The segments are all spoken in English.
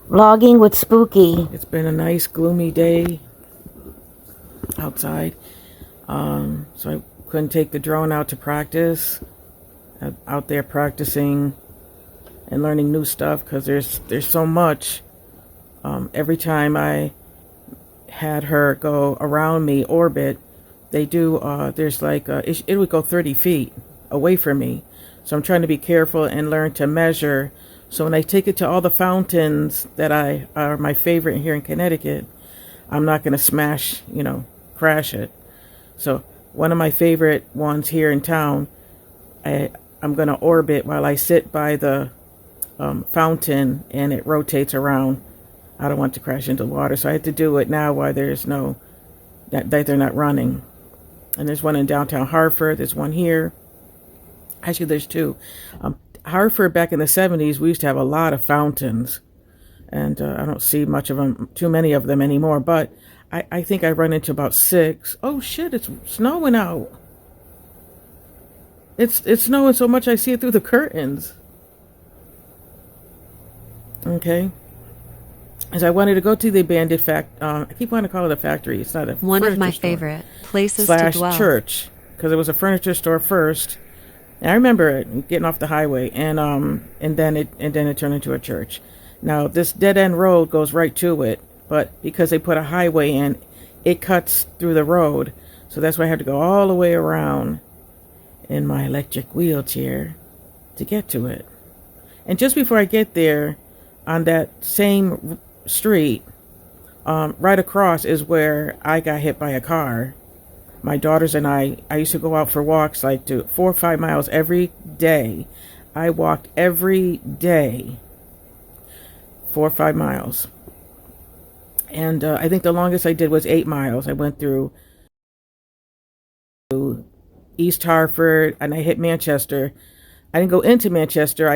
Vlogging with Spooky. It's been a nice gloomy day outside, so I couldn't take the drone out to practice. I'm out there practicing and learning new stuff because there's so much. Every time I had her go around me orbit, they do. There's like it would go 30 feet away from me, so I'm trying to be careful and learn to measure. So when I take it to all the fountains that are my favorite here in Connecticut, I'm not going to smash, crash it. So one of my favorite ones here in town, I'm going to orbit while I sit by the fountain and it rotates around. I don't want to crash into water, so I have to do it now while there's that they're not running. And there's one in downtown Hartford. There's one here. Actually, there's two. Hartford, back in the 70s, we used to have a lot of fountains, and I don't see too many of them anymore, but I think I run into about 6. Oh shit, it's snowing out. It's snowing so much I see it through the curtains. Okay. As I wanted to go to the abandoned I keep wanting to call it a factory. It's not a One of my store. favorite places / to dwell. church, because it was a furniture store first. And I remember it getting off the highway, and then it turned into a church. Now this dead end road goes right to it, but because they put a highway in, it cuts through the road. So that's why I had to go all the way around in my electric wheelchair to get to it. And just before I get there, on that same street, right across is where I got hit by a car. My daughters and I used to go out for walks like 4 or 5 miles every day. I walked every day 4 or 5 miles. And I think the longest I did was 8 miles. I went through East Hartford and I hit Manchester. I didn't go into Manchester.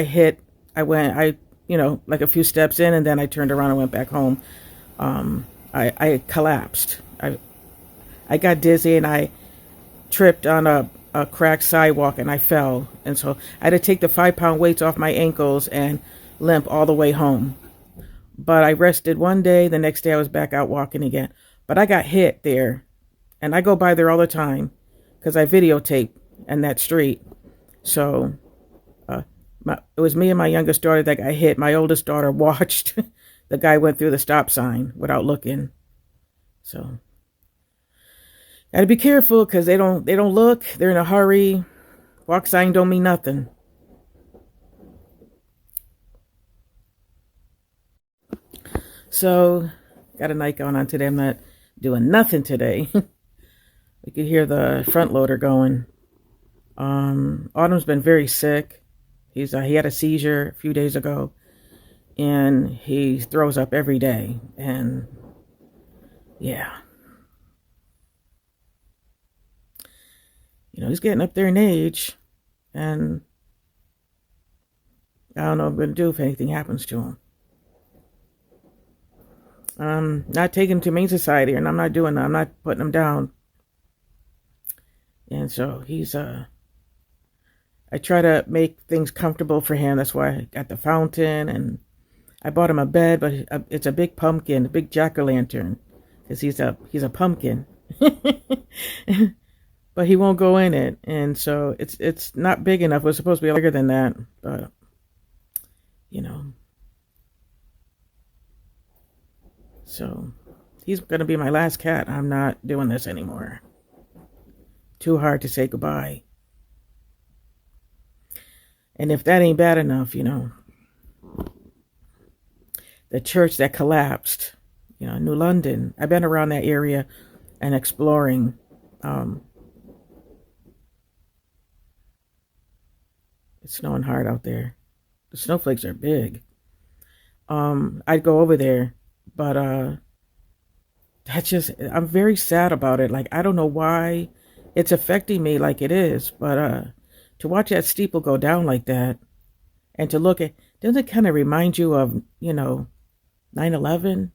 Like a few steps in, and then I turned around and went back home. I collapsed. I got dizzy and I tripped on a cracked sidewalk and I fell. And so I had to take the 5-pound weights off my ankles and limp all the way home. But I rested one day. The next day I was back out walking again. But I got hit there, and I go by there all the time because I videotape in that street. So it was me and my youngest daughter that got hit. My oldest daughter watched the guy went through the stop sign without looking. So gotta be careful because they don't look. They're in a hurry. Walk sign don't mean nothing. So got a night going on today. I'm not doing nothing today. You can hear the front loader going. Autumn's been very sick. He had a seizure a few days ago, and he throws up every day. And yeah, he's getting up there in age, and I don't know what I'm going to do if anything happens to him. Not taking him to Main Society, and I'm not doing that. I'm not putting him down. And so he's I try to make things comfortable for him. That's why I got the fountain, and I bought him a bed, but it's a big pumpkin, a big jack-o'-lantern, because he's a pumpkin. But he won't go in it, and so it's not big enough. It was supposed to be bigger than that, but So he's gonna be my last cat. I'm not doing this anymore. Too hard to say goodbye. And if that ain't bad enough, the church that collapsed, New London. I've been around that area and exploring. It's snowing hard out there. The snowflakes are big. I'd go over there, but I'm very sad about it. Like, I don't know why it's affecting me like it is, but to watch that steeple go down like that, and to look at, doesn't it kind of remind you of 9/11?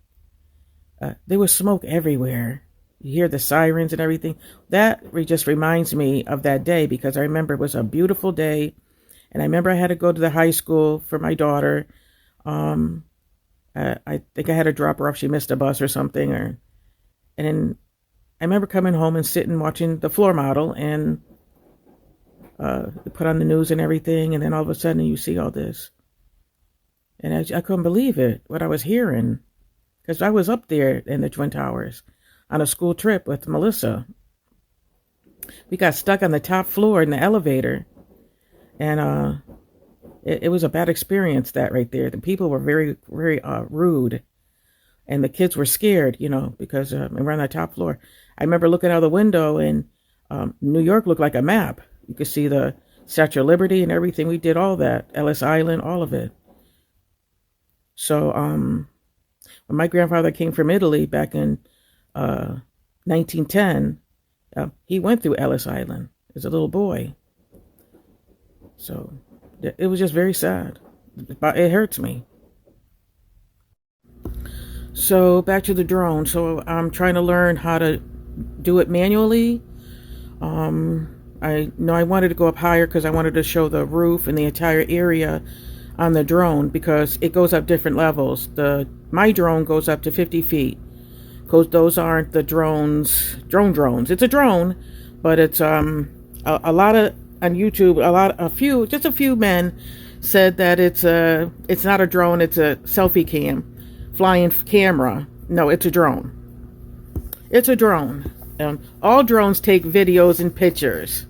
There was smoke everywhere. You hear the sirens and everything. That just reminds me of that day, because I remember it was a beautiful day, and I remember I had to go to the high school for my daughter. I I think I had to drop her off. She missed a bus or something, and then I remember coming home and sitting watching the floor model, and put on the news and everything, and then all of a sudden you see all this, and I couldn't believe it, what I was hearing, because I was up there in the Twin Towers on a school trip with Melissa. We got stuck on the top floor in the elevator, and it was a bad experience, that right there. The people were very, very rude, and the kids were scared, because we were on the top floor. I remember looking out the window, and New York looked like a map. You could see the Statue of Liberty and everything. We did all that. Ellis Island, all of it. So when my grandfather came from Italy back in 1910, he went through Ellis Island as a little boy. So it was just very sad. It hurts me. So back to the drone. So I'm trying to learn how to do it manually. I know I wanted to go up higher because I wanted to show the roof and the entire area on the drone, because it goes up different levels. My drone goes up to 50 feet. Because those aren't the drones. It's a drone, but it's a lot of, on YouTube, just a few men said that it's not a drone, it's a selfie cam, flying camera. No, it's a drone. It's a drone. All drones take videos and pictures.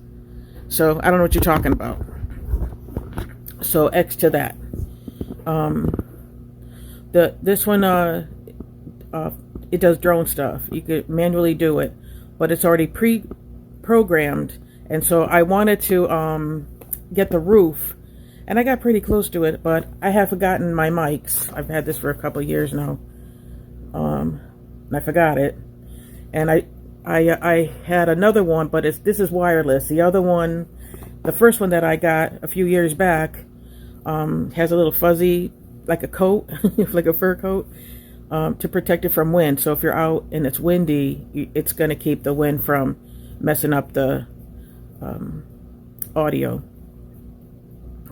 So I don't know what you're talking about. So X to that. This one, it does drone stuff. You could manually do it, but it's already pre-programmed. And so I wanted to get the roof, and I got pretty close to it, but I have forgotten my mics. I've had this for a couple of years now, and I forgot it. And I had another one, but this is wireless. The other one, the first one that I got a few years back, has a little fuzzy, like a coat, like a fur coat, to protect it from wind. So if you're out and it's windy, it's going to keep the wind from messing up the audio.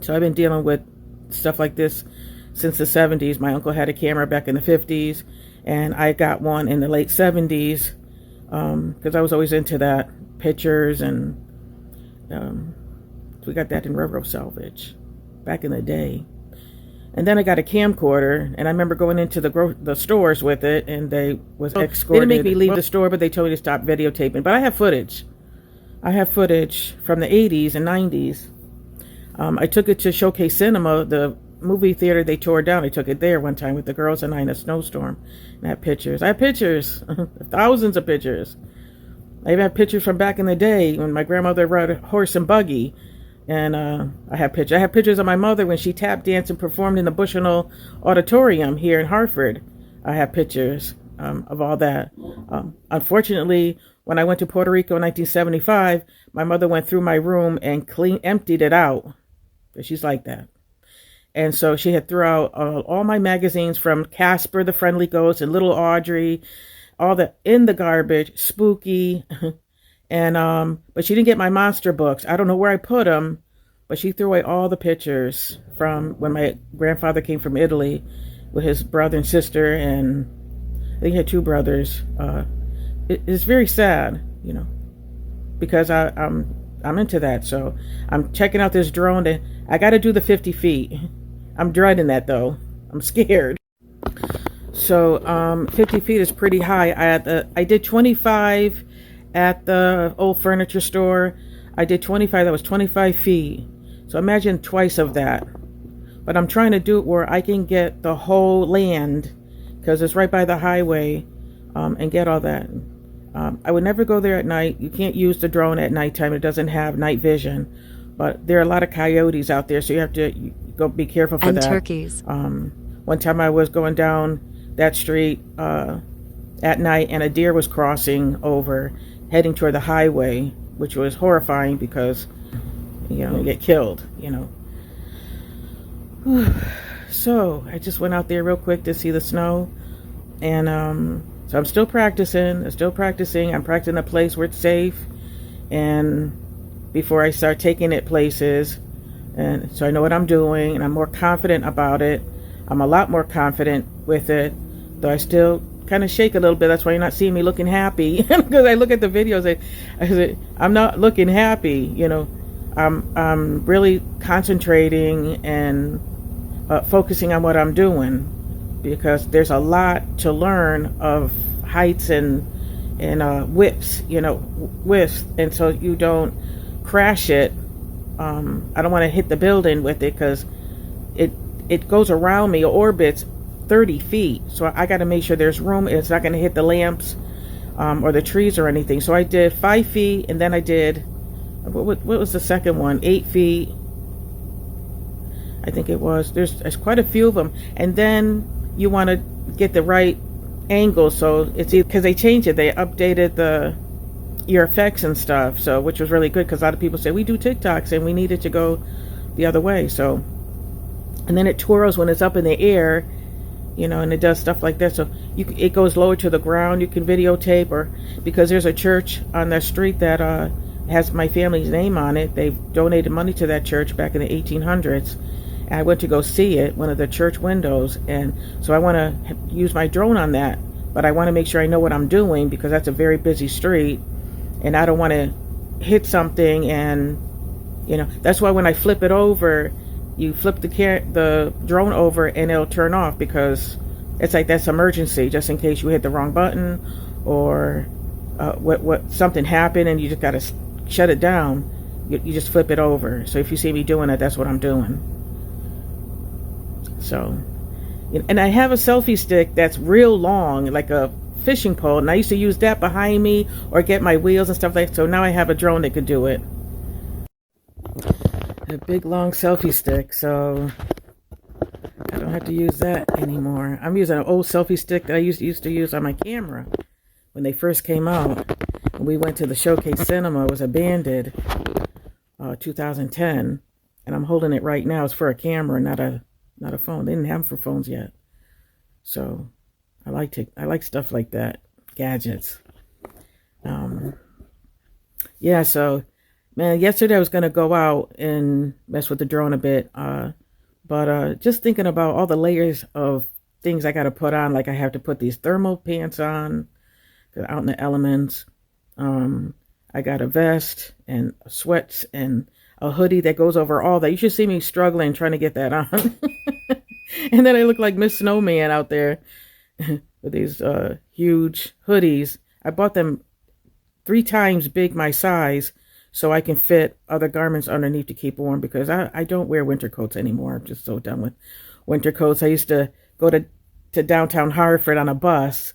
So I've been dealing with stuff like this since the 70s. My uncle had a camera back in the 50s, and I got one in the late 70s. Because I was always into that, pictures, and we got that in Railroad Salvage back in the day. And then I got a camcorder, and I remember going into the stores with it, and they was escorted. They didn't make me leave the store, but they told me to stop videotaping. But I have footage. I have footage from the 80s and 90s. I took it to Showcase Cinema, the movie theater they tore down. I took it there one time with the girls and I in a snowstorm. And I have pictures. Thousands of pictures. I even have pictures from back in the day when my grandmother rode a horse and buggy. And I have pictures. I have pictures of my mother when she tap danced and performed in the Bushnell Auditorium here in Hartford. I have pictures of all that. Unfortunately, when I went to Puerto Rico in 1975, my mother went through my room and emptied it out. She's like that. And so she had threw out all my magazines from Casper the Friendly Ghost and Little Audrey, all the in the garbage, Spooky, and but she didn't get my monster books. I don't know where I put them, but she threw away all the pictures from when my grandfather came from Italy with his brother and sister, and I think he had two brothers. It's very sad, because I'm into that. So I'm checking out this drone. I got to do the 50 feet. I'm dreading that though. I'm scared. So 50 feet is pretty high. I did 25 at the old furniture store. I did 25. That was 25 feet. So imagine twice of that. But I'm trying to do it where I can get the whole land, because it's right by the highway, and get all that. I would never go there at night. You can't use the drone at nighttime. It doesn't have night vision. But there are a lot of coyotes out there, so you have to go be careful for that. And turkeys. One time I was going down that street at night, and a deer was crossing over, heading toward the highway, which was horrifying because, you get killed, So I just went out there real quick to see the snow, and so I'm still practicing. I'm practicing a place where it's safe, and before I start taking it places, and so I know what I'm doing, and I'm more confident about it. I'm a lot more confident with it, though I still kind of shake a little bit. That's why you're not seeing me looking happy. Because I look at the videos, I say, I'm not looking happy. I'm really concentrating and focusing on what I'm doing, because there's a lot to learn of heights and widths, width, and so you don't crash it. I don't want to hit the building with it, because it goes around me, orbits 30 feet. So I got to make sure there's room. It's not going to hit the lamps or the trees or anything. So I did 5 feet, and then I did, what was the second one? 8 feet. I think it was. There's quite a few of them. And then you want to get the right angle. So it's because they changed it. They updated your effects and stuff. So, which was really good, because a lot of people say we do TikToks and we need it to go the other way. So, and then it twirls when it's up in the air, and it does stuff like that. So it goes lower to the ground. You can videotape, or because there's a church on the street that has my family's name on it. They've donated money to that church back in the 1800s. And I went to go see it, one of the church windows, and so I want to use my drone on that, but I want to make sure I know what I'm doing, because that's a very busy street, and I don't want to hit something. And that's why when I flip it over, you flip the drone over and it'll turn off, because it's like that's emergency, just in case you hit the wrong button, or what something happened and you just got to shut it down. You just flip it over. So if you see me doing it, that's what I'm doing. So, and I have a selfie stick that's real long, like a fishing pole, and I used to use that behind me or get my wheels and stuff like that. So now I have a drone that could do it. A big long selfie stick, so I don't have to use that anymore. I'm using an old selfie stick that I used to use on my camera when they first came out. When we went to the Showcase Cinema, it was a Bandit 2010, and I'm holding it right now. It's for a camera, not a phone. They didn't have them for phones yet. So I like stuff like that, gadgets. Yeah, so man, yesterday I was going to go out and mess with the drone a bit, but just thinking about all the layers of things I got to put on, like I have to put these thermal pants on, 'cause out in the elements. I got a vest and sweats and a hoodie that goes over all that. You should see me struggling trying to get that on. And then I look like Miss Snowman out there with these huge hoodies. I bought them 3 times big my size, so I can fit other garments underneath to keep warm, because I don't wear winter coats anymore. I'm just so done with winter coats. I used to go to downtown Hartford on a bus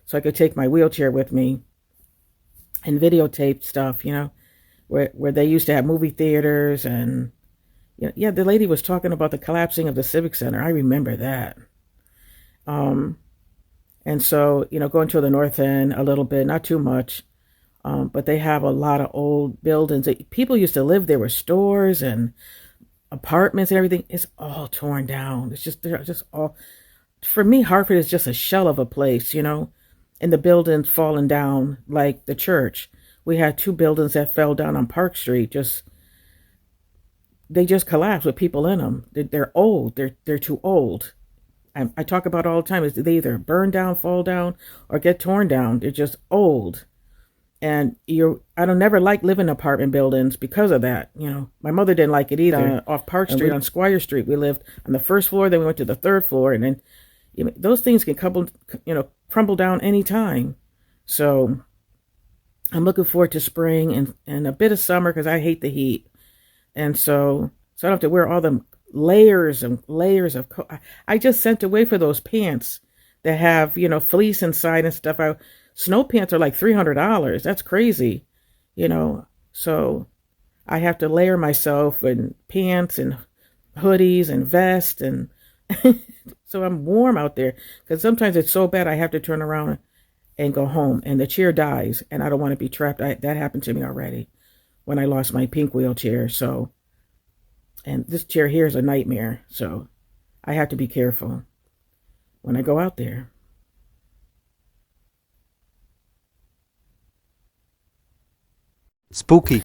so I could take my wheelchair with me and videotape stuff, where they used to have movie theaters. And yeah, the lady was talking about the collapsing of the Civic Center. I remember that. And so, going to the North End a little bit, not too much. But they have a lot of old buildings. People used to live there with stores and apartments and everything. It's all torn down. They're just all, for me, Hartford is just a shell of a place, and the buildings falling down, like the church. We had 2 buildings that fell down on Park Street. They just collapsed with people in them. They're old. They're too old. I talk about it all the time. Is they either burn down, fall down, or get torn down. They're just old. And I don't never like living in apartment buildings because of that. My mother didn't like it either. Off Park Street on Squire Street, we lived on the 1st floor. Then we went to the 3rd floor, and then those things can crumble down anytime. So I'm looking forward to spring and a bit of summer, because I hate the heat, and so I don't have to wear all the layers and layers of I just sent away for those pants that have fleece inside and stuff. Snow pants are like $300. That's crazy, so I have to layer myself in pants and hoodies and vests, and so I'm warm out there, because sometimes it's so bad I have to turn around and go home, and the chair dies, and I don't want to be trapped. That happened to me already when I lost my pink wheelchair. So, and this chair here is a nightmare, so I have to be careful when I go out there. Spooky.